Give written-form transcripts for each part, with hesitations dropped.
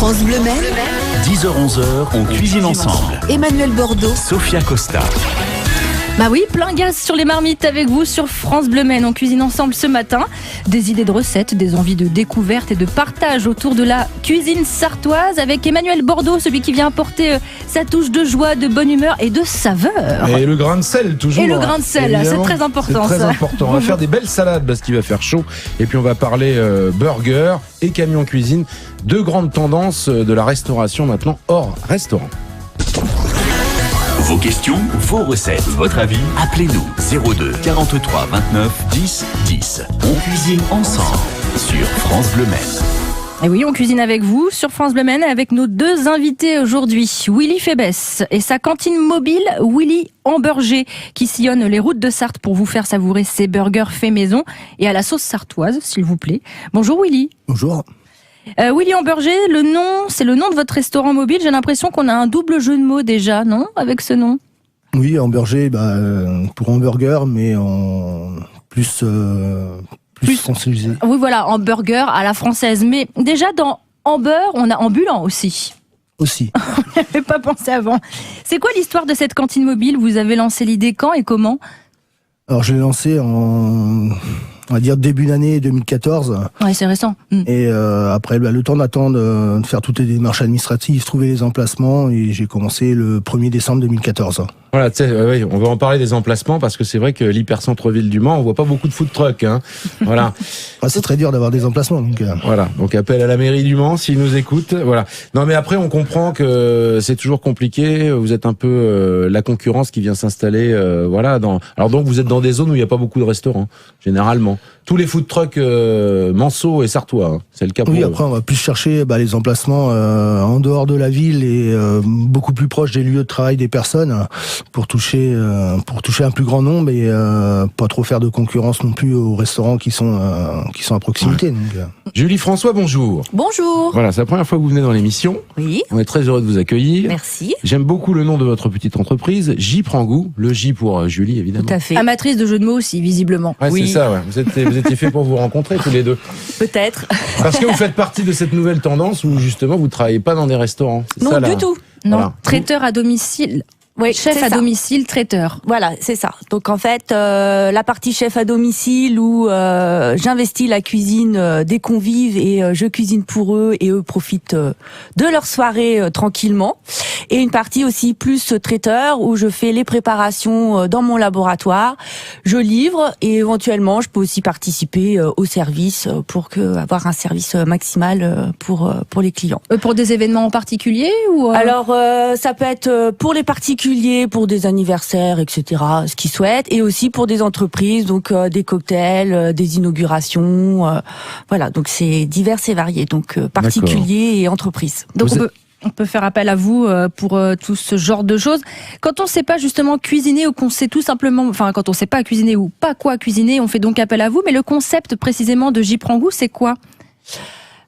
France Bleu Maine, 10h-11h, on cuisine ensemble. Emmanuel Bordeaux, Sophia Costa. Bah oui, plein gaz sur les marmites avec vous sur France Bleu Maine. On cuisine ensemble ce matin. Des idées de recettes, des envies de découverte et de partage autour de la cuisine sartoise avec Emmanuel Bordeaux, celui qui vient apporter sa touche de joie, de bonne humeur et de saveur. Et le grain de sel, toujours. Et le grain de sel, c'est très important. C'est très important. On va faire des belles salades parce qu'il va faire chaud. Et puis on va parler burger et camion cuisine. Deux grandes tendances de la restauration maintenant hors restaurant. Vos questions, vos recettes, votre avis, appelez-nous 02 43 29 10 10. On cuisine ensemble sur France Bleu Maine. Et oui, on cuisine avec vous sur France Bleu Maine avec nos deux invités aujourd'hui. Willy Fébès et sa cantine mobile Willy Hamburger qui sillonne les routes de Sarthe pour vous faire savourer ses burgers faits maison et à la sauce sartoise, s'il vous plaît. Bonjour Willy. Bonjour. Willy Hamburger, c'est le nom de votre restaurant mobile. J'ai l'impression qu'on a un double jeu de mots déjà, non, avec ce nom? Oui, hamburger, pour hamburger, mais en plus francisé. Oui, voilà, hamburger à la française. Mais déjà, dans hamburger, on a ambulant aussi. Aussi. On n'y avait pas pensé avant. C'est quoi l'histoire de cette cantine mobile? Vous avez lancé l'idée quand et comment? Alors, je l'ai lancé on va dire début d'année 2014. Ouais, c'est récent. Et après, le temps d'attendre, de faire toutes les démarches administratives, trouver les emplacements, et j'ai commencé le 1er décembre 2014. Voilà, tu sais, oui, on va en parler des emplacements parce que c'est vrai que l'hypercentre-ville du Mans, on voit pas beaucoup de food trucks, hein. Voilà. C'est très dur d'avoir des emplacements, donc. Voilà. Donc appel à la mairie du Mans s'ils nous écoutent. Voilà. Non, mais après on comprend que c'est toujours compliqué. Vous êtes un peu la concurrence qui vient s'installer. Voilà. Alors donc vous êtes dans des zones où il n'y a pas beaucoup de restaurants, généralement. Tous les food trucks manceaux et sartois, hein. C'est le cas pour eux. Après on va plus chercher les emplacements en dehors de la ville et beaucoup plus proches des lieux de travail des personnes pour toucher un plus grand nombre et pas trop faire de concurrence non plus aux restaurants qui sont à proximité. Ouais. Donc, Julie François, bonjour. Bonjour. Voilà, c'est la première fois que vous venez dans l'émission. Oui. On est très heureux de vous accueillir. Merci. J'aime beaucoup le nom de votre petite entreprise, J prend goût. Le J pour Julie, évidemment. Tout à fait. Amatrice de jeux de mots aussi, visiblement. Ouais, Oui. c'est ça, ouais. Vous étiez fait pour vous rencontrer tous les deux. Peut-être. Parce que vous faites partie de cette nouvelle tendance où justement vous travaillez pas dans des restaurants. C'est Non, ça, du tout. Non, Voilà. traiteur à domicile. Oui, Chef c'est à ça. domicile, traiteur. Voilà, c'est ça. Donc en fait, la partie chef à domicile où j'investis la cuisine des convives et je cuisine pour eux et eux profitent de leur soirée tranquillement. Et une partie aussi plus traiteur où je fais les préparations dans mon laboratoire, je livre et éventuellement je peux aussi participer au service pour avoir un service maximal pour les clients. Pour des événements en particulier ou Alors, ça peut être pour les particuliers, pour des anniversaires, etc., ce qu'ils souhaitent, et aussi pour des entreprises, donc des cocktails, des inaugurations, voilà, donc c'est divers et varié, donc particuliers et entreprises. Donc on peut faire appel à vous pour tout ce genre de choses. Quand on ne sait pas justement cuisiner ou qu'on sait tout simplement, quand on ne sait pas cuisiner ou pas quoi cuisiner, on fait donc appel à vous. Mais le concept précisément de J prend goût, c'est quoi ?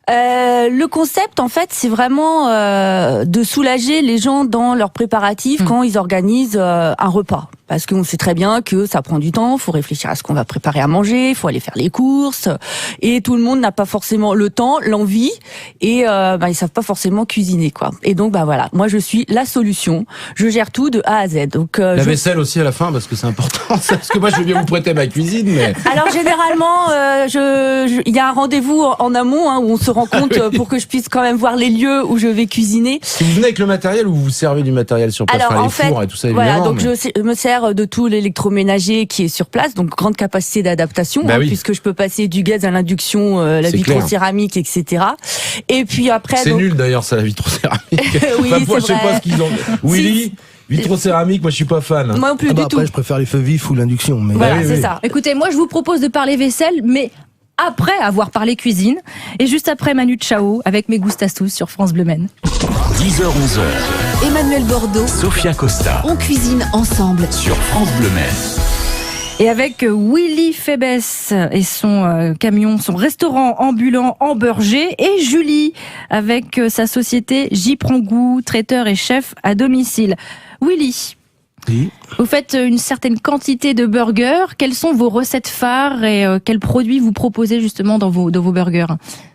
Le concept, en fait, c'est vraiment de soulager les gens dans leurs préparatifs quand ils organisent un repas. Parce qu'on sait très bien que ça prend du temps, il faut réfléchir à ce qu'on va préparer à manger, il faut aller faire les courses, et tout le monde n'a pas forcément le temps, l'envie, et ils savent pas forcément cuisiner, quoi. Et donc, voilà, moi je suis la solution, je gère tout de A à Z. Donc la vaisselle aussi à la fin, parce que c'est important, parce que moi je veux bien vous prêter ma cuisine, mais... Alors généralement, il y a un rendez-vous en amont où on se rencontre pour que je puisse quand même voir les lieux où je vais cuisiner. Si vous venez avec le matériel ou vous servez du matériel sur place, Alors, les en fait, fours et tout ça, évidemment. voilà, donc je me sers de tout l'électroménager qui est sur place, donc grande capacité d'adaptation, oui. puisque je peux passer du gaz à l'induction, la C'est vitrocéramique, etc. Et puis après... C'est donc... nul d'ailleurs, ça, la vitrocéramique. Oui, moi, je c'est sais pas vrai. ce qu'ils ont... Willy, vitrocéramique, moi je suis pas fan. Moi non plus, du tout. Après, je préfère les feux vifs ou l'induction. Mais... Voilà, oui, c'est oui. ça. Écoutez, moi je vous propose de parler vaisselle, mais après avoir parlé cuisine, et juste après Manu Chao avec Mes Gustastous sur France Bleu Maine. 10h-11h, Emmanuel Bordeaux, Sophia Costa on cuisine ensemble. sur France Bleu Maine. Et avec Willy Fébès et son camion, son restaurant ambulant Hamburger, et Julie avec sa société J prend goût, traiteur et chef à domicile. Willy, Oui. Vous faites une certaine quantité de burgers. Quelles sont vos recettes phares et quels produits vous proposez justement dans vos burgers?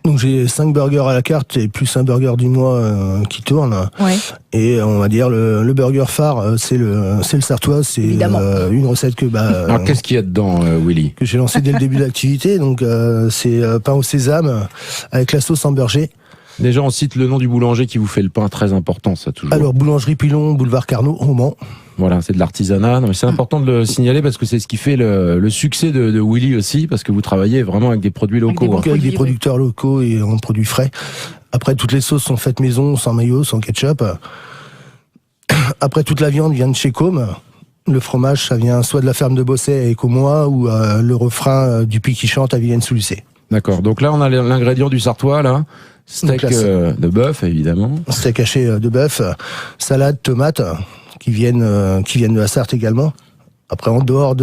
Donc j'ai 5 burgers à la carte et plus un burger du mois qui tourne. Ouais. Et on va dire le burger phare, c'est le sartois. C'est Évidemment. une recette que Alors qu'est-ce qu'il y a dedans, Willy? que j'ai lancée dès le début de l'activité. Donc c'est pain au sésame avec la sauce Amberger. Déjà, on cite le nom du boulanger qui vous fait le pain, très important, ça, toujours. Alors boulangerie Pilon, boulevard Carnot, Romans. Voilà, c'est de l'artisanat. Non, mais c'est important de le signaler parce que c'est ce qui fait le succès de Willy aussi, parce que vous travaillez vraiment avec des produits locaux. Avec des bons Donc avec des produits, producteurs locaux et en produits frais. Après, toutes les sauces sont faites maison, sans mayo, sans ketchup. Après, toute la viande vient de chez Com. Le fromage, ça vient soit de la ferme de Bosset à Écomois ou le refrain du Puy qui chante à Villaine-sous-Lucé. D'accord. Donc là, on a l'ingrédient du sartois, là. Steak Donc là, de bœuf, évidemment. Steak haché de bœuf, salade, tomates, qui viennent de la Sarthe également. Après, en dehors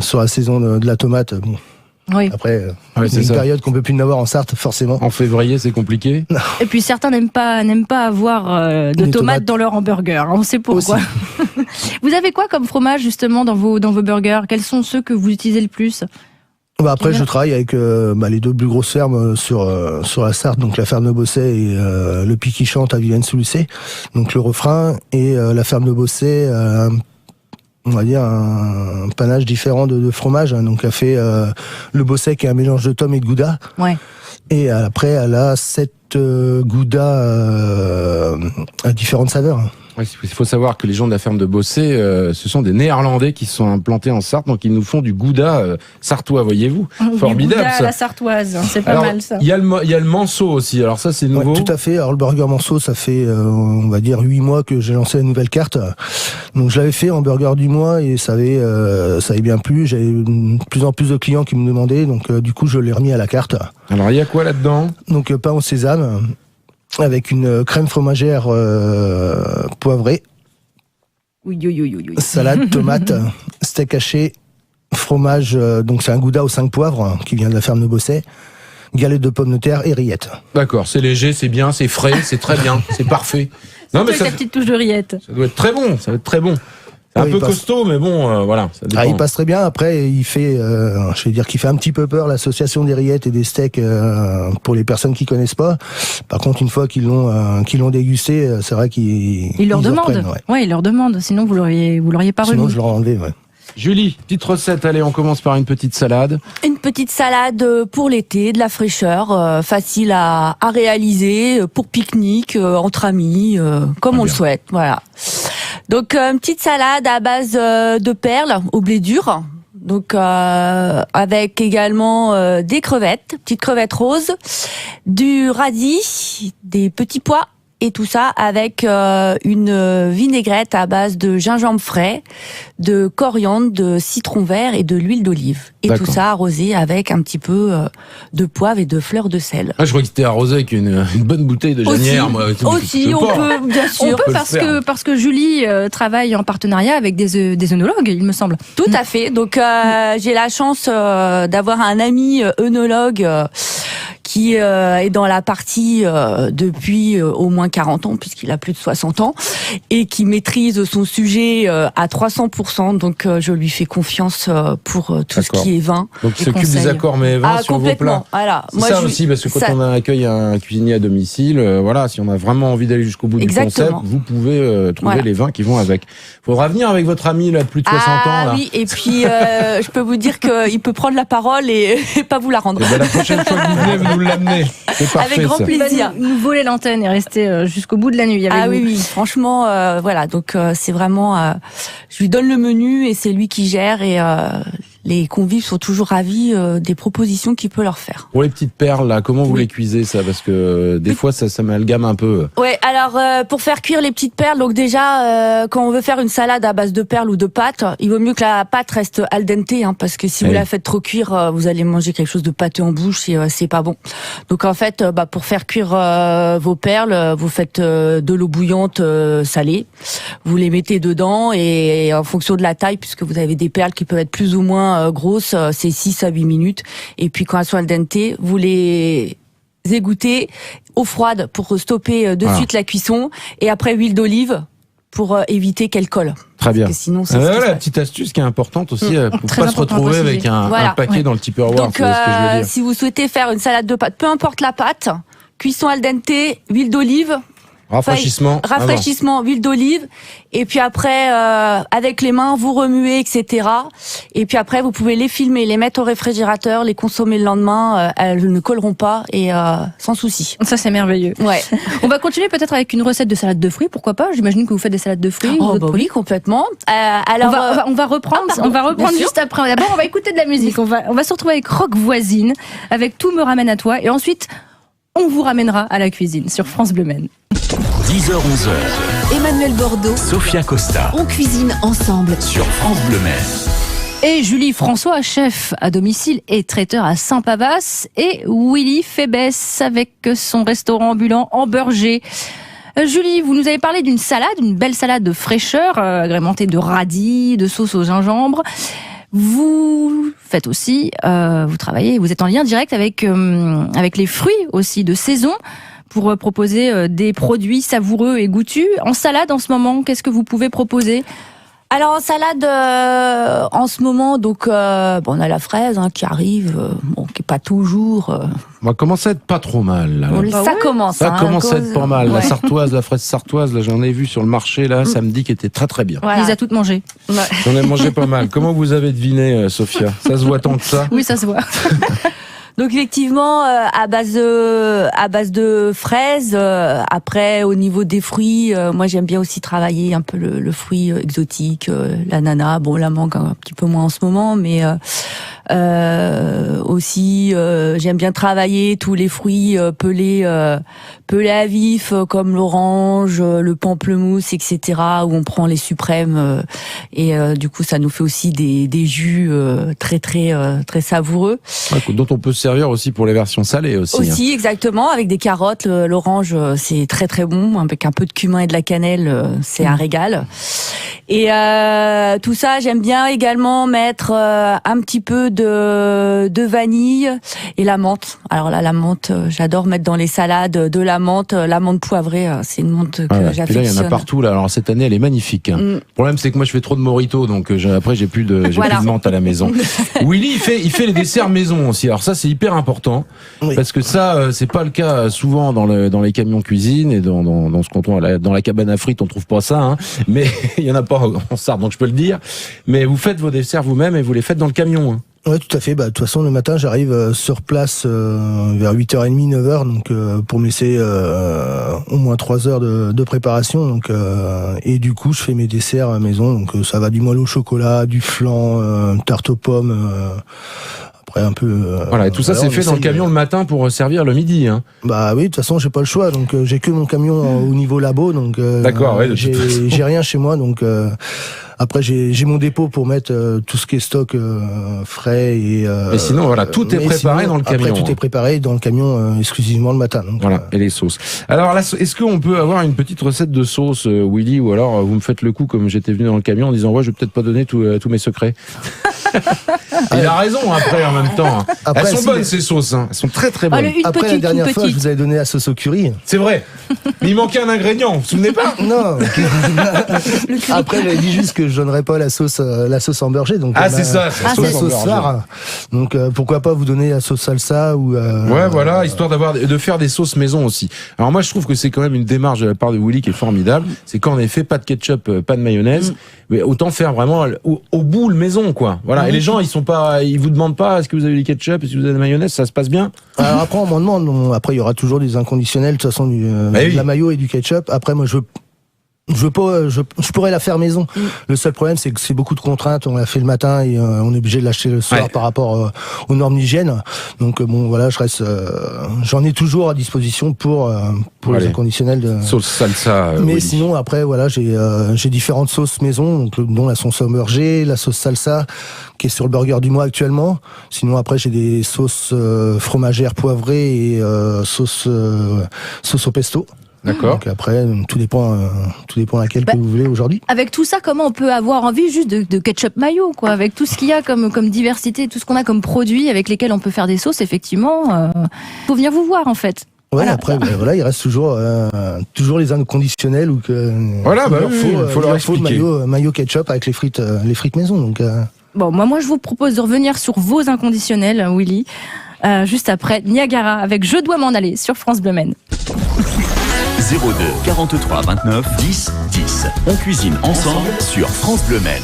sur la saison de la tomate, bon, Oui. après, Ouais, c'est c'est une ça. période qu'on peut plus en avoir en Sarthe, forcément. En février, c'est compliqué. Et puis certains n'aiment pas avoir de Les tomates tomates. dans leur hamburger. On sait pourquoi. Vous avez quoi comme fromage justement dans vos burgers? Quels sont ceux que vous utilisez le plus? Bah après, je travaille avec les deux plus grosses fermes sur la Sarthe, donc la ferme de Bosset et le Puy qui chante à Villaine-sous-Lucé. Donc le refrain et la ferme de Bosset, on va dire un panache différent de fromage. Hein. Donc elle fait le Bosset qui est un mélange de tome et de gouda. Ouais. Et après, elle a 7 goudas à différentes saveurs. Ouais, il faut savoir que les gens de la ferme de Bosset, ce sont des Néerlandais qui se sont implantés en Sarthe, donc ils nous font du gouda sartois, voyez-vous. Formidable, Du gouda à ça. la sartoise, c'est pas Alors, mal ça. il y a le manceau aussi. Alors ça, c'est nouveau. Ouais, tout à fait. Alors le burger manceau, ça fait on va dire 8 mois que j'ai lancé la nouvelle carte. Donc je l'avais fait en burger du mois et ça avait bien plu. J'avais de plus en plus de clients qui me demandaient, donc du coup je l'ai remis à la carte. Alors il y a quoi là-dedans? Donc pain au sésame avec une crème fromagère poivrée, Oui, oui, oui, oui, oui. salade, tomate, steak haché, fromage. Donc c'est un gouda aux 5 poivres qui vient de la ferme de Bosset. Galette de pommes de terre et rillettes. D'accord, c'est léger, c'est bien, c'est frais, c'est très bien, c'est parfait. Non mais Avec ça, ta petite touche de rillette. ça doit être très bon, ça va être très bon. C'est un Oui, peu il passe. costaud, mais bon, voilà, ça dépend. Ah, il passe très bien. Après, il fait, je vais dire qu'il fait un petit peu peur, l'association des rillettes et des steaks pour les personnes qui connaissent pas. Par contre, une fois qu'ils l'ont dégusté, c'est vrai qu'ils Il leur ils demande. reprennent, ouais. Ouais, il leur demande. Sinon, vous l'auriez pas Sinon, remis. je leur enlevais. Ouais. Julie, petite recette, allez, on commence par une petite salade. Une petite salade pour l'été, de la fraîcheur, facile à réaliser, pour pique-nique, entre amis, comme on le souhaite. Voilà. Donc une petite salade à base de perles au blé dur. Donc avec également des crevettes, petites crevettes roses, du radis, des petits pois. Et tout ça avec une vinaigrette à base de gingembre frais, de coriandre, de citron vert et de l'huile d'olive. Et D'accord. tout ça arrosé avec un petit peu de poivre et de fleurs de sel. Ah, je crois que c'était arrosé avec une bonne bouteille de genière. Moi, je Aussi, sais on pas. peut, bien sûr. On peut le faire. parce que Julie travaille en partenariat avec des œnologues, il me semble. Tout à fait. Donc j'ai la chance d'avoir un ami œnologue qui est dans la partie depuis au moins 40 ans, puisqu'il a plus de 60 ans, et qui maîtrise son sujet à 300%. Donc je lui fais confiance pour tout ce D'accord. qui est vin. Donc il s'occupe conseils. des accords mais vins sur vos Complètement. plats. Voilà. C'est ça aussi, parce que quand on accueille un cuisinier à domicile, voilà, si on a vraiment envie d'aller jusqu'au bout Exactement. du concept, vous pouvez trouver Voilà. les vins qui vont avec. Faudra venir avec votre ami là de plus de 60 ans. Là. Oui, et puis je peux vous dire qu'il peut prendre la parole et pas vous la rendre. Et ben, la prochaine fois que vous venez, vous nous l'amenez. C'est parfait. Avec grand ça. plaisir. Il va nous voler l'antenne et rester jusqu'au bout de la nuit avec Ah vous. oui, oui, franchement, voilà, donc c'est vraiment, je lui donne le menu et c'est lui qui gère et les convives sont toujours ravis des propositions qu'il peut leur faire. Pour les petites perles là, comment vous Oui. les cuisez ça? Parce que des fois ça m'amalgame un peu. Ouais, alors pour faire cuire les petites perles, donc déjà quand on veut faire une salade à base de perles ou de pâtes, il vaut mieux que la pâte reste al dente, hein, parce que si vous Oui. la faites trop cuire, vous allez manger quelque chose de pâteux en bouche et c'est pas bon. Donc en fait, pour faire cuire vos perles, vous faites de l'eau bouillante salée, vous les mettez dedans et en fonction de la taille, puisque vous avez des perles qui peuvent être plus ou moins grosses, c'est 6 à 8 minutes. Et puis quand elles sont al dente, vous les égouttez eau froide pour stopper de Voilà. suite la cuisson et après huile d'olive pour éviter qu'elle colle. Très bien. Parce que sinon, c'est La petite astuce qui est importante aussi, pour Très pas se important à retrouver préciser. avec un paquet dans le Tupperware. Donc, c'est ce que je veux dire. si vous souhaitez faire une salade de pâtes, peu importe la pâte, cuisson al dente, huile d'olive, Rafraîchissement. rafraîchissement, huile d'olive, et puis après, avec les mains, vous remuez, etc. Et puis après, vous pouvez les filmer, les mettre au réfrigérateur, les consommer le lendemain, elles ne colleront pas et sans souci. Ça, c'est merveilleux. Ouais. On va continuer peut-être avec une recette de salade de fruits, pourquoi pas? J'imagine que vous faites des salades de fruits. ou Oh, d'autres bah produits. oui, complètement. On Alors, va reprendre, pardon, on va reprendre bien sûr. juste après. D'abord, on va écouter de la musique. On va se retrouver avec Rock Voisine, avec Tout me ramène à toi. Et ensuite, on vous ramènera à la cuisine sur France Bleu Maine. 10h-11h, Emmanuel Bordeaux. Sophia Costa On cuisine ensemble. sur France Bleu Maine. Et Julie François, chef à domicile et traiteur à Saint-Pavas. Et Willy Fébès avec son restaurant ambulant en Burger. Julie, vous nous avez parlé d'une salade, une belle salade de fraîcheur, agrémentée de radis, de sauce au gingembre. Vous faites aussi, vous travaillez, vous êtes en lien direct avec les fruits aussi de saison pour proposer des produits savoureux et goûtus. En salade, en ce moment, qu'est-ce que vous pouvez proposer ? Alors en salade, en ce moment, donc on a la fraise qui arrive, qui est pas toujours. On va commencer à être pas trop mal. Là. Ça commence. Ça commence à être pas mal. La Ouais. sartoise, la fraise sartoise, là j'en ai vu sur le marché là samedi qui était très très bien. Il Voilà. les a toutes mangées. Ouais. J'en ai mangé pas mal. Comment vous avez deviné, Sophia? Ça se voit tant que ça? Oui, ça se voit. Donc effectivement, à base de fraises. Après, au niveau des fruits, moi j'aime bien aussi travailler un peu le fruit exotique, l'ananas. Bon, la mangue un petit peu moins en ce moment, mais aussi j'aime bien travailler tous les fruits pelés à vif, comme l'orange, le pamplemousse, etc. Où on prend les suprêmes et du coup ça nous fait aussi des jus très savoureux. Ouais, dont on peut se servir aussi pour les versions salées aussi. Aussi, exactement, avec des carottes. L'orange, c'est très très bon. Avec un peu de cumin et de la cannelle, c'est un régal. Et tout ça, j'aime bien également mettre un petit peu de vanille et la menthe. Alors là, la menthe, j'adore mettre dans les salades de la menthe poivrée. C'est une menthe que Puis là, il y en j'affectionne. a partout. Là. Alors cette année, elle est magnifique. Le problème, c'est que moi, je fais trop de mojito, donc après, j'ai plus de Voilà. menthe à la maison. Willy, il fait les desserts maison aussi. Alors ça, c'est hyper important Oui. parce que ça, c'est pas le cas souvent dans les camions cuisine et dans ce comptoir, dans la cabane à frites, on trouve pas ça. Hein. Mais il y en a pas en Sarthe, donc je peux le dire. Mais vous faites vos desserts vous-même et vous les faites dans le camion. Hein. Ouais, tout à fait. De toute façon, le matin, j'arrive sur place vers 8h30, 9h, donc pour me laisser au moins 3 heures de préparation. Donc, et du coup, je fais mes desserts à la maison. Donc, ça va du moelle au chocolat, du flan, tarte aux pommes. Après, un peu. Voilà, et tout ça, voilà, c'est on fait dans le essaye, camion le matin pour servir le midi. Hein. Bah oui, de toute façon, j'ai pas le choix. Donc, j'ai que mon camion au niveau labo. Donc, D'accord, ouais, de toute façon. j'ai rien chez moi. Donc, après, j'ai mon dépôt pour mettre tout ce qui est stock frais et. Mais sinon, voilà, tout est mais préparé sinon, dans le camion. Après, tout hein. est préparé dans le camion exclusivement le matin. Donc, Voilà, et les sauces. Alors, là, est-ce qu'on peut avoir une petite recette de sauce, Willy, ou alors vous me faites le coup comme j'étais venu dans le camion en disant ouais, je vais peut-être pas donner tous mes secrets. Il a raison après en même temps. Hein. Après, Elles sont si, bonnes mais- ces sauces, hein. Elles sont très très Ah, bonnes. une Après, la petite, dernière toute fois, je petite. vous avais donné la sauce au curry. C'est vrai. Mais il manquait un ingrédient, vous vous souvenez pas? Non. Après, j'avais dit juste que je donnerais pas la sauce hamburger. Donc, Ah, c'est ça, c'est Ah, la la sauce sauce hamburger. phare. Donc, pourquoi pas vous donner la sauce salsa ou. Ouais, voilà, histoire de faire des sauces maison aussi. Alors moi, je trouve que c'est quand même une démarche de la part de Willy qui est formidable. C'est qu'en effet, pas de ketchup, pas de mayonnaise, mais autant faire vraiment au bout le maison, quoi. Voilà. Et les gens, ils vous demandent pas est-ce que vous avez du ketchup, est-ce que vous avez de la mayonnaise, ça se passe bien? Alors après, on m'en demande. Après, il y aura toujours des inconditionnels. De toute façon, Bah oui. de la mayo et du ketchup. Après, moi, je veux pas, je pourrais la faire maison. Le seul problème, c'est que c'est beaucoup de contraintes. On l'a fait le matin et on est obligé de l'acheter le soir Ouais. par rapport aux normes d'hygiène. Donc bon, voilà, j'en ai toujours à disposition pour Allez. les inconditionnels. Sauce salsa, Mais Willy. sinon, après, voilà, j'ai différentes sauces maison, donc dont la sauce hamburger, la sauce salsa, qui est sur le burger du mois actuellement. Sinon, après, j'ai des sauces fromagères poivrées et sauce au pesto. D'accord. Donc après, tout dépend laquelle que vous voulez aujourd'hui. Avec tout ça, comment on peut avoir envie juste de ketchup mayo, quoi? Avec tout ce qu'il y a comme diversité, tout ce qu'on a comme produits avec lesquels on peut faire des sauces, effectivement, faut venir vous voir en fait. Ouais, après, il reste toujours les inconditionnels ou que. Voilà, il faut leur expliquer. le maillot ketchup avec les frites maison. Donc. Bon, moi je vous propose de revenir sur vos inconditionnels, Willy. Juste après Niagara avec Je dois m'en aller sur France Bleu Maine. 02 43 29 10 10. On cuisine ensemble sur France Bleu Maine.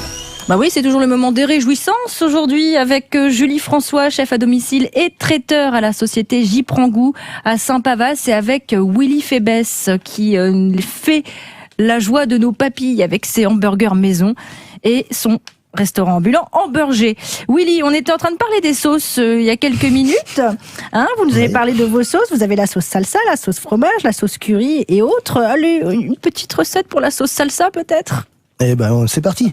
Bah oui, c'est toujours le moment des réjouissances aujourd'hui avec Julie François, chef à domicile et traiteur à la société J'y prends goût à Saint-Pavas, et avec Willy Fébès qui fait la joie de nos papilles avec ses hamburgers maison et son restaurant ambulant Hamburger. Willy, on était en train de parler des sauces il y a quelques minutes. Vous nous avez parlé de vos sauces. Vous avez la sauce salsa, la sauce fromage, la sauce curry et autres. Allez, une petite recette pour la sauce salsa peut-être ? Eh ben, c'est parti.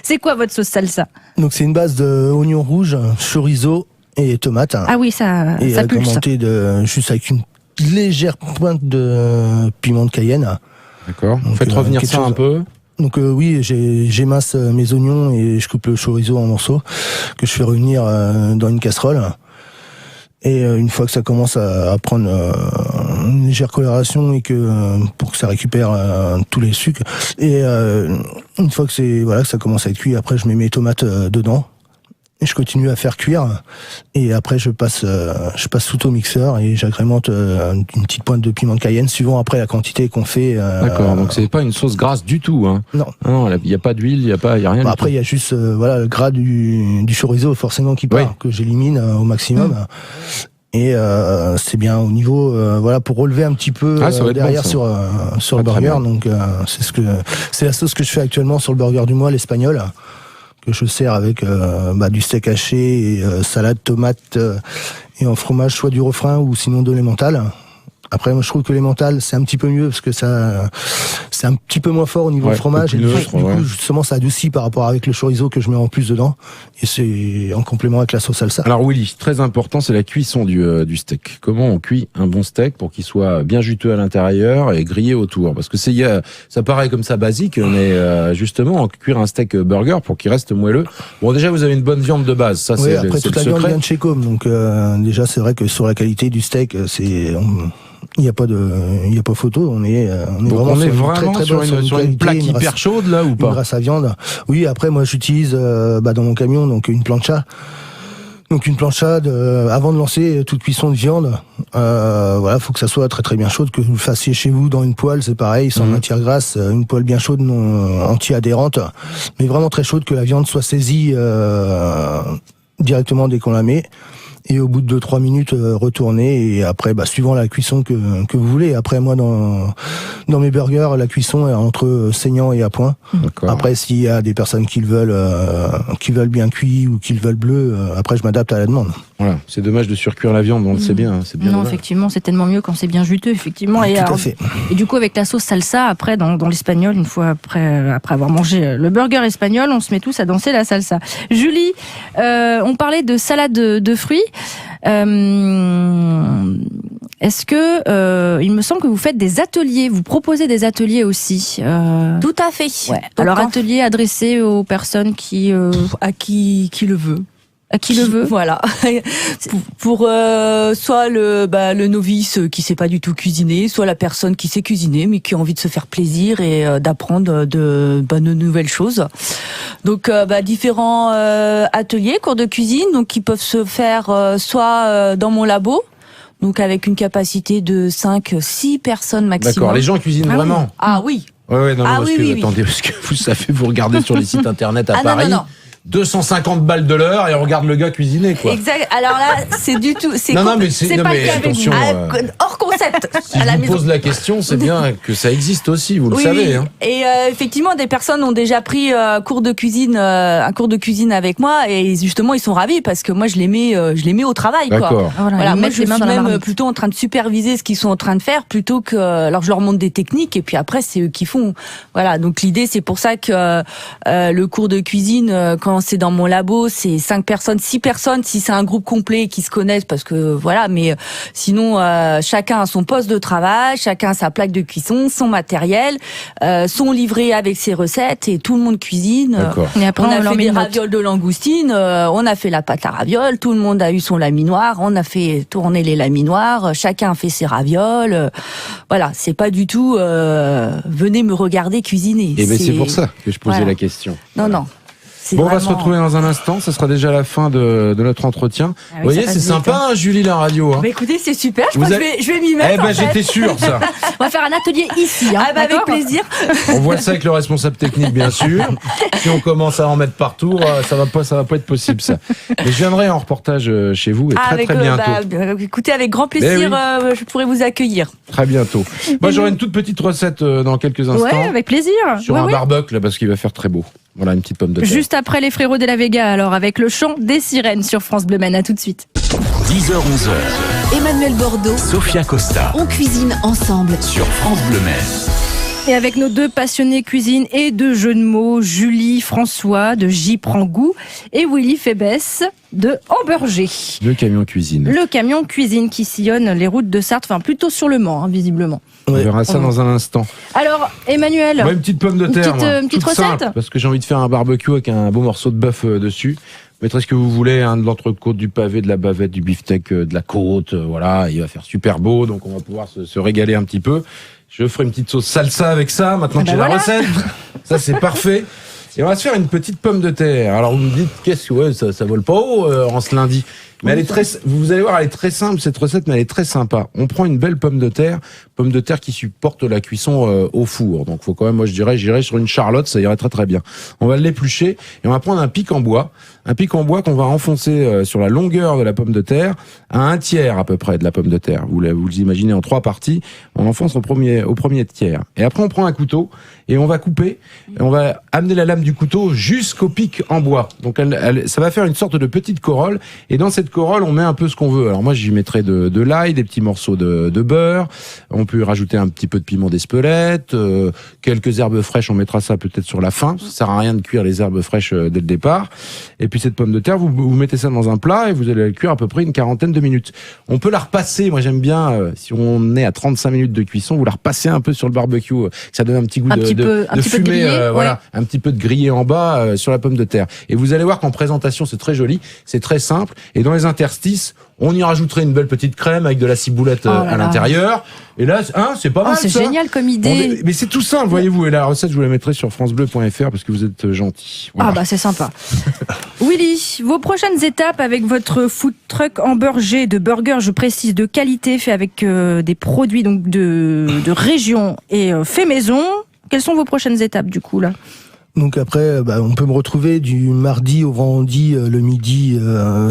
C'est quoi votre sauce salsa ? Donc c'est une base de oignons rouges, chorizo et tomates. Ah oui, ça et pulse. agrémenté juste avec une légère pointe de piment de Cayenne. D'accord. Faites revenir ça un peu. Donc oui, j'émince mes oignons et je coupe le chorizo en morceaux que je fais revenir dans une casserole. Et une fois que ça commence à prendre une légère coloration et pour que ça récupère tous les sucres, et une fois que que ça commence à être cuit, après je mets mes tomates dedans. Et je continue à faire cuire, et après je passe tout au mixeur et j'agrémente une petite pointe de piment de Cayenne suivant après la quantité qu'on fait. D'accord, donc c'est pas une sauce grasse du tout, hein. Non, il y a pas d'huile, il y a rien. Après il y a juste le gras du chorizo forcément qui part, que j'élimine au maximum. Et c'est bien au niveau pour relever un petit peu derrière bon, sur le burger. Donc c'est la sauce que je fais actuellement sur le burger du mois, l'espagnol, que je sers avec du steak haché et salade, tomate et en fromage, soit du refrain ou sinon de l'emmental. Après, moi, je trouve que l'emmental, c'est un petit peu mieux parce que c'est un petit peu moins fort au niveau fromage. Et du coup, justement, ça adoucit par rapport avec le chorizo que je mets en plus dedans. Et c'est en complément avec la sauce salsa. Alors, Willy, très important, c'est la cuisson du steak. Comment on cuit un bon steak pour qu'il soit bien juteux à l'intérieur et grillé autour? Parce que ça paraît comme ça basique, mais justement, cuire un steak burger pour qu'il reste moelleux. Bon, déjà, vous avez une bonne viande de base. Ça, oui, après, toute la viande vient de chez Com. Donc, déjà, c'est vrai que sur la qualité du steak, il n'y a pas photo. On est vraiment sur une plaque hyper chaude là ou pas? Une graisse à viande. Oui. Après, moi, j'utilise dans mon camion donc une plancha. Donc une plancha avant de lancer toute cuisson de viande. Faut que ça soit très très bien chaude, que vous le fassiez chez vous dans une poêle, c'est pareil, sans matière grasse, une poêle bien chaude, non anti-adhérente, mais vraiment très chaude, que la viande soit saisie directement dès qu'on la met. Et au bout de 2-3 minutes, retourner, et après, suivant la cuisson que vous voulez. Après, moi, dans mes burgers, la cuisson est entre saignant et à point. D'accord. Après, s'il y a des personnes qui le veulent bien cuit ou qui le veulent bleu, après, je m'adapte à la demande. Voilà. C'est dommage de surcuire la viande, on le sait bien. C'est bien. Non, dommage. Effectivement, c'est tellement mieux quand c'est bien juteux, effectivement. Tout à fait. Et du coup, avec la sauce salsa, après, dans l'espagnol, une fois après avoir mangé le burger espagnol, on se met tous à danser la salsa. Julie, on parlait de salade de fruits. Est-ce que il me semble que vous faites des ateliers, vous proposez des ateliers aussi? Tout à fait. Ouais. Alors atelier adressé aux personnes qui à qui le veut. À qui le veut? Voilà. Pour soit le novice qui sait pas du tout cuisiner, soit la personne qui sait cuisiner mais qui a envie de se faire plaisir et d'apprendre de nouvelles choses. Donc différents ateliers, cours de cuisine, donc qui peuvent se faire soit dans mon labo. Donc avec une capacité de 5-6 personnes maximum. D'accord, les gens cuisinent vraiment. Ah oui. Ouais, non, parce que, oui. attendez, parce que vous savez, vous regardez sur les sites internet à Paris. Non. 250 balles de l'heure et on regarde le gars cuisiner, quoi. Exact. Alors là, c'est du tout. C'est non, pas mais attention. Hors concept. Si je vous pose la question, c'est bien que ça existe aussi, vous le savez. Hein. Et effectivement, des personnes ont déjà pris un cours de cuisine avec moi, et justement, ils sont ravis parce que moi, je les mets au travail, quoi. D'accord. Voilà, moi, je suis même plutôt en train de superviser ce qu'ils sont en train de faire plutôt que. Alors, je leur montre des techniques et puis après, c'est eux qui font. Voilà. Donc, l'idée, c'est pour ça que le cours de cuisine, quand quand c'est dans mon labo, c'est 5 personnes, 6 personnes, si c'est un groupe complet qui se connaissent, parce que voilà, mais sinon, chacun a son poste de travail, chacun a sa plaque de cuisson, son matériel, son livret avec ses recettes, et tout le monde cuisine. D'accord. Et après, On a leur fait met des une note. ravioles de langoustine, on a fait la pâte à ravioles, tout le monde a eu son laminoir, on a fait tourner les laminoirs, chacun a fait ses ravioles. Voilà, c'est pas du tout venez me regarder cuisiner. Et ben c'est pour ça que je posais Voilà. la question. Non, non. C'est Bon, on va se vraiment- retrouver dans un instant. Ce sera déjà la fin de notre entretien. Ah oui, Vous voyez, ça c'est passe vite, sympa, hein, Julie, la radio. Hein. Bah écoutez, c'est super, je Vous crois que avez- je vais m'y mettre. Eh ben, en fait. j'étais sûr, ça. On va faire un atelier ici. Hein, Ah bah avec d'accord plaisir. On voit ça avec le responsable technique, bien sûr. Si on commence à en mettre partout, ça va pas être possible, ça. Mais je viendrai en reportage chez vous et Ah, très bientôt. Écoutez, avec grand Eh plaisir, oui. je pourrais vous accueillir. Très bientôt. Moi, j'aurai une toute petite recette dans quelques instants. Ouais, avec plaisir. Sur Ouais, un ouais. barbecue, là, parce qu'il va faire très beau. Voilà, une petite pomme de terre. Juste après les frérots de la Vega, alors avec le chant des sirènes sur France Bleu Maine. À tout de suite. 10h-11h, Emmanuel Bordeaux. Sophia Costa On cuisine ensemble. sur France Bleu Maine. Et avec nos deux passionnés cuisine et de jeux de mots, Julie François de J Prend Goût et Willy Fébès de Amberger. Le camion cuisine. Le camion cuisine qui sillonne les routes de Sarthe, enfin plutôt sur le Mans, hein, visiblement. On Ouais. verra ça dans un instant. Alors, Emmanuel, Moi, une petite pomme de Une terre. petite, moi. une petite Toute recette simple, parce que j'ai envie de faire un barbecue avec un beau morceau de bœuf dessus. Vous mettrez ce que vous voulez, hein, de l'entrecôte, du pavé, de la bavette, du beefsteak, de la côte. Voilà, il va faire super beau, donc on va pouvoir se régaler un petit peu. Je ferai une petite sauce salsa avec ça, maintenant que Ah j'ai bah la voilà. recette. Ça, c'est parfait. Et on va se faire une petite pomme de terre. Alors, vous me dites, qu'est-ce que, ouais, ça vole pas haut en ce lundi. Mais elle est très, vous allez voir, elle est très simple, cette recette, mais elle est très sympa. On prend une belle pomme de terre qui supporte la cuisson au four. Donc, faut quand même, moi, j'irais sur une charlotte, ça irait très très bien. On va l'éplucher et on va prendre un pic en bois qu'on va enfoncer sur la longueur de la pomme de terre à 1/3 à peu près de la pomme de terre. Vous imaginez en 3 parties. On enfonce au premier tiers. Et après, on prend un couteau et on va couper. Et on va amener la lame du couteau jusqu'au pic en bois. Donc, ça va faire une sorte de petite corolle. Et dans cette corolle, on met un peu ce qu'on veut. Alors moi, j'y mettrai de l'ail, des petits morceaux de beurre. On peut rajouter un petit peu de piment d'Espelette, quelques herbes fraîches. On mettra ça peut-être sur la fin. Ça sert à rien de cuire les herbes fraîches dès le départ. Et puis cette pomme de terre, vous mettez ça dans un plat et vous allez la cuire à peu près une 40aine de minutes. On peut la repasser. Moi, j'aime bien, si on est à 35 minutes de cuisson, vous la repassez un peu sur le barbecue. Ça donne un petit goût Un de petit peu de fumée, grillé, voilà, ouais. un petit peu de grillé en bas sur la pomme de terre. Et vous allez voir qu'en présentation, c'est très joli, c'est très simple. Et dans les interstices, on y rajouterait une belle petite crème avec de la ciboulette Oh là à là. l'intérieur. Et là, hein, c'est pas Oh, mal. c'est ça. génial comme idée. Mais c'est tout simple, voyez-vous. Et la recette, je vous la mettrai sur francebleu.fr parce que vous êtes gentil. Voilà. Ah bah c'est sympa. Willy, vos prochaines étapes avec votre food truck Amberger de burgers, je précise, de qualité, fait avec des produits donc de région et fait maison. Quelles sont vos prochaines étapes du coup là? Donc après, on peut me retrouver du mardi au vendredi le midi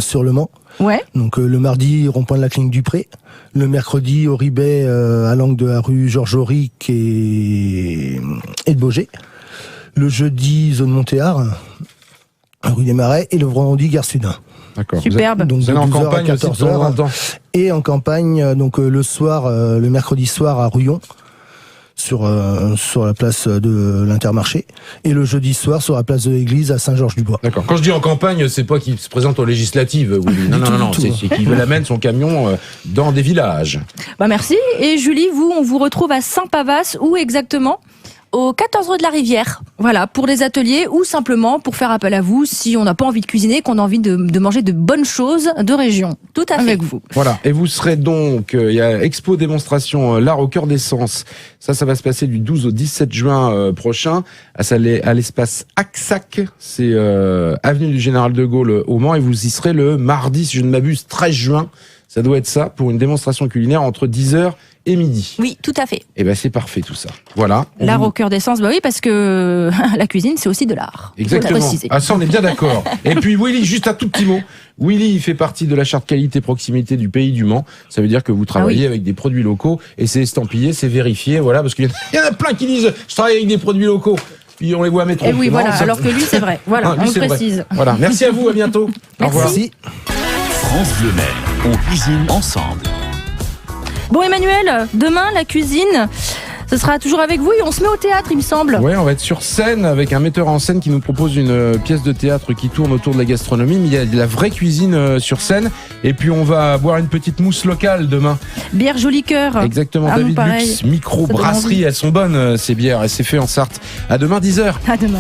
sur Le Mans. Ouais. Donc le mardi, rond-point de la Clinique du Pré. Le mercredi, au Ribet, à l'angle de la rue Georges Auric et de Baugé. Le jeudi, zone Montéard, rue des Marais. Et le vendredi, Gare Sud. D'accord. Superbe. Donc Vous de allez en 12h à campagne aussi de temps en 14h. temps. Et en campagne, donc le soir, le mercredi soir à Ruyon. Sur la place de l'Intermarché, et le jeudi soir sur la place de l'église à Saint-Georges-du-Bois. D'accord. Quand je dis en campagne, c'est pas qu'il se présente aux législatives, Willy. Non. tout. C'est qu'il amène son camion dans des villages. Bah merci. Et Julie, vous, on vous retrouve à Saint-Pavas, où exactement? Au 14 rue de la Rivière. Voilà, pour des ateliers ou simplement pour faire appel à vous si on n'a pas envie de cuisiner, qu'on a envie de manger de bonnes choses de région. Tout à fait. Avec vous. Voilà. Et vous serez donc, il y a expo démonstration l'art au cœur des sens. Ça va se passer du 12 au 17 juin prochain à l'espace Axac. C'est avenue du Général de Gaulle au Mans, et vous y serez le mardi, si je ne m'abuse, 13 juin. Ça doit être ça, pour une démonstration culinaire entre 10h et midi. Oui, tout à fait. Et ben c'est parfait tout ça. Voilà. On L'art vous- au cœur des sens, bah oui, parce que la cuisine, c'est aussi de l'art. Il faut le Exactement. préciser. Ah, ça, on est bien d'accord. Et puis Willy, juste un tout petit mot. Willy, il fait partie de la charte qualité proximité du Pays du Mans. Ça veut dire que vous travaillez avec des produits locaux, et c'est estampillé, c'est vérifié, voilà, parce qu'il y en a plein qui disent je travaille avec des produits locaux. Puis on les voit à métro. Et oui, Non, voilà, ça- alors que lui, c'est vrai. Voilà, Ah, lui, on le c'est vrai. précise. Voilà. Merci à vous, à bientôt. Au revoir. Merci. France Bleu Maine, on cuisine ensemble. Bon, Emmanuel, demain, la cuisine, Ce sera toujours avec vous et on se met au théâtre, il me semble. Ouais, on va être sur scène avec un metteur en scène qui nous propose une pièce de théâtre qui tourne autour de la gastronomie, mais il y a de la vraie cuisine sur scène. Et puis on va boire une petite mousse locale demain. Bière Joli Cœur. Exactement, Ah, David pareil. Lux, micro-brasserie, elles sont bonnes ces bières et c'est fait en Sarthe. À demain 10h. À demain.